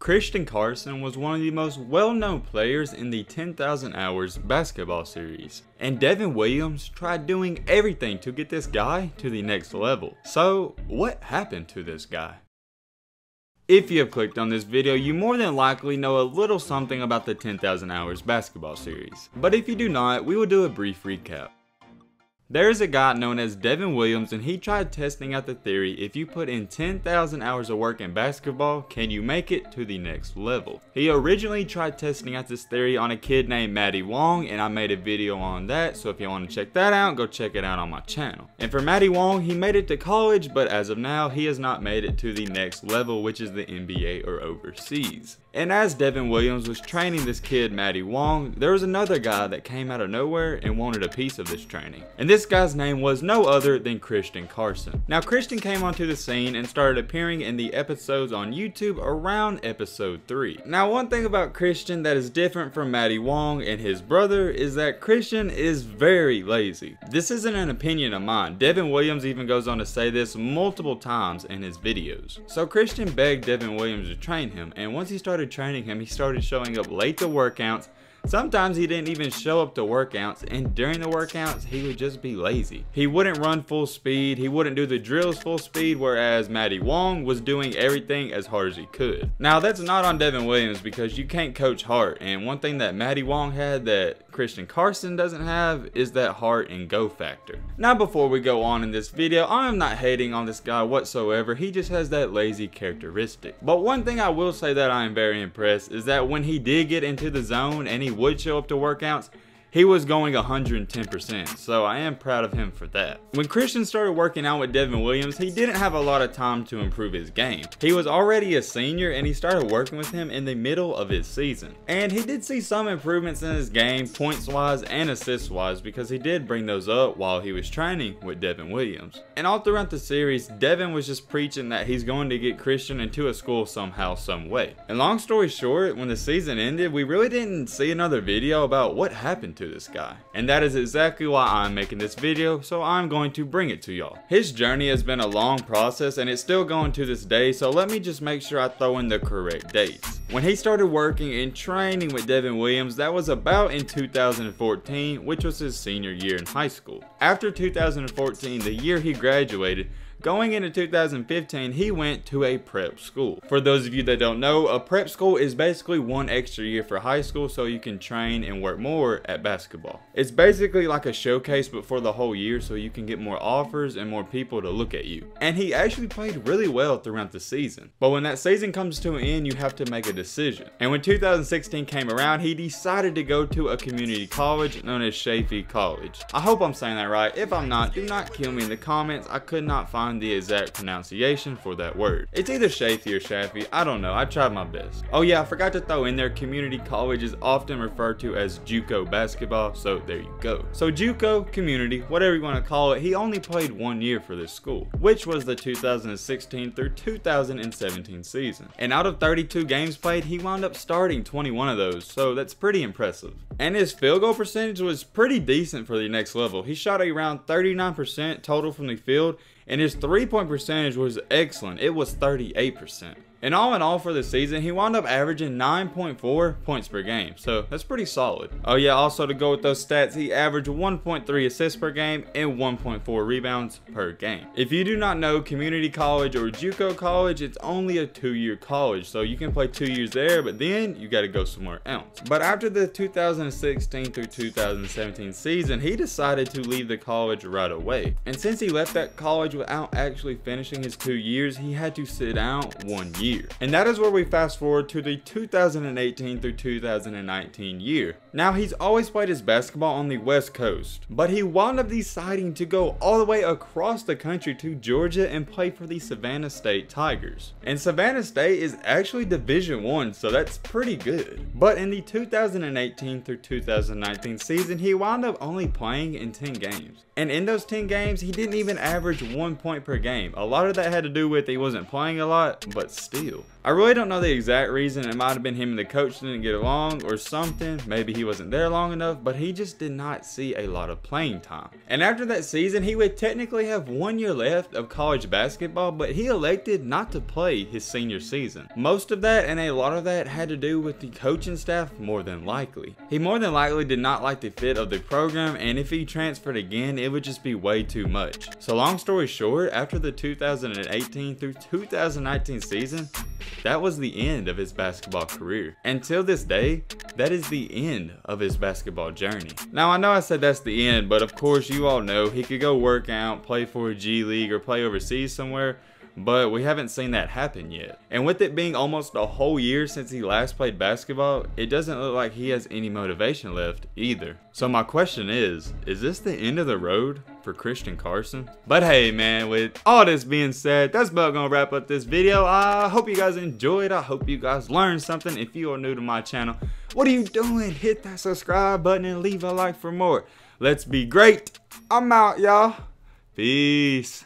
Christian Carson was one of the most well-known players in the 10,000 Hours basketball series, and Devin Williams tried doing everything to get this guy to the next level. So what happened to this guy? If you have clicked on this video, you more than likely know a little something about the 10,000 Hours basketball series, but if you do not, we will do a brief recap. There is a guy known as Devin Williams, and he tried testing out the theory: if you put in 10,000 hours of work in basketball, can you make it to the next level? He originally tried testing out this theory on a kid named Matty Wong, and I made a video on that, so if you want to check that out, go check it out on my channel. And for Matty Wong, he made it to college, but as of now, he has not made it to the next level, which is the NBA or overseas. And as Devin Williams was training this kid Matty Wong, there was another guy that came out of nowhere and wanted a piece of this training. And this guy's name was no other than Christian Carson. Now Christian came onto the scene and started appearing in the episodes on YouTube around episode 3. Now one thing about Christian that is different from Matty Wong and his brother is that Christian is very lazy. This isn't an opinion of mine. Devin Williams even goes on to say this multiple times in his videos. So Christian begged Devin Williams to train him, and once he started training him, he started showing up late to workouts. Sometimes he didn't even show up to workouts, and during the workouts he would just be lazy. He wouldn't run full speed, he wouldn't do the drills full speed, whereas Matty Wong was doing everything as hard as he could. Now that's not on Devin Williams, because you can't coach heart, and one thing that Matty Wong had that Christian Carson doesn't have is that heart and go factor. Now before we go on in this video, I am not hating on this guy whatsoever, he just has that lazy characteristic. But one thing I will say that I am very impressed is that when he did get into the zone and he would show up to workouts, he was going 110%, so I am proud of him for that. When Christian started working out with Devin Williams, he didn't have a lot of time to improve his game. He was already a senior, and he started working with him in the middle of his season. And he did see some improvements in his game, points wise and assists wise, because he did bring those up while he was training with Devin Williams. And all throughout the series, Devin was just preaching that he's going to get Christian into a school somehow, some way. And long story short, when the season ended, we really didn't see another video about what happened to this guy, and that is exactly why I'm making this video, so I'm going to bring it to y'all. His journey has been a long process, and it's still going to this day, so let me just make sure I throw in the correct dates. When he started working and training with Devin Williams, that was about in 2014, which was his senior year in high school. After 2014, the year he graduated, going into 2015, he went to a prep school. For those of you that don't know, a prep school is basically one extra year for high school so you can train and work more at basketball. It's basically like a showcase but for the whole year, so you can get more offers and more people to look at you. And he actually played really well throughout the season. But when that season comes to an end, you have to make a decision. And when 2016 came around, he decided to go to a community college known as Chaffee College. I hope I'm saying that right. If I'm not, do not kill me in the comments. I could not find the exact pronunciation for that word. It's either Chaffee or Chaffee, I don't know, I tried my best. Oh yeah, I forgot to throw in there, community college is often referred to as JUCO basketball, so there you go. So JUCO, community, whatever you want to call it, he only played 1 year for this school, which was the 2016 through 2017 season. And out of 32 games played, he wound up starting 21 of those, so that's pretty impressive. And his field goal percentage was pretty decent for the next level. He shot around 39% total from the field, and his 3-point percentage was excellent. It was 38%. And all in all for the season, he wound up averaging 9.4 points per game, so that's pretty solid. Oh yeah, also to go with those stats, he averaged 1.3 assists per game and 1.4 rebounds per game. If you do not know, community college or JUCO college, it's only a 2-year college, so you can play 2 years there, but then you got to go somewhere else. But after the 2016 through 2017 season, he decided to leave the college right away. And since he left that college without actually finishing his 2 years, he had to sit out 1 year. And that is where we fast forward to the 2018 through 2019 year. Now he's always played his basketball on the West Coast, but he wound up deciding to go all the way across the country to Georgia and play for the Savannah State Tigers. And Savannah State is actually Division I, so that's pretty good. But in the 2018 through 2019 season, he wound up only playing in 10 games. And in those 10 games, he didn't even average 1 point per game. A lot of that had to do with he wasn't playing a lot, but still. still. I really don't know the exact reason. It might have been him and the coach didn't get along or something. Maybe he wasn't there long enough, but he just did not see a lot of playing time. And after that season, he would technically have 1 year left of college basketball, but he elected not to play his senior season. Most of that and a lot of that had to do with the coaching staff more than likely. He more than likely did not like the fit of the program, and if he transferred again, it would just be way too much. So long story short, after the 2018 through 2019 season, that was the end of his basketball career. Until this day, that is the end of his basketball journey. Now I know I said that's the end, but of course you all know he could go work out, play for a G League, or play overseas somewhere, but we haven't seen that happen yet. And with it being almost a whole year since he last played basketball, it doesn't look like he has any motivation left either. So my question is this the end of the road for Christian Carson? But hey man, with all this being said, that's about gonna wrap up this video. I hope you guys enjoyed. I hope you guys learned something. If you are new to my channel, what are you doing? Hit that subscribe button and leave a like for more. Let's be great. I'm out, y'all. Peace.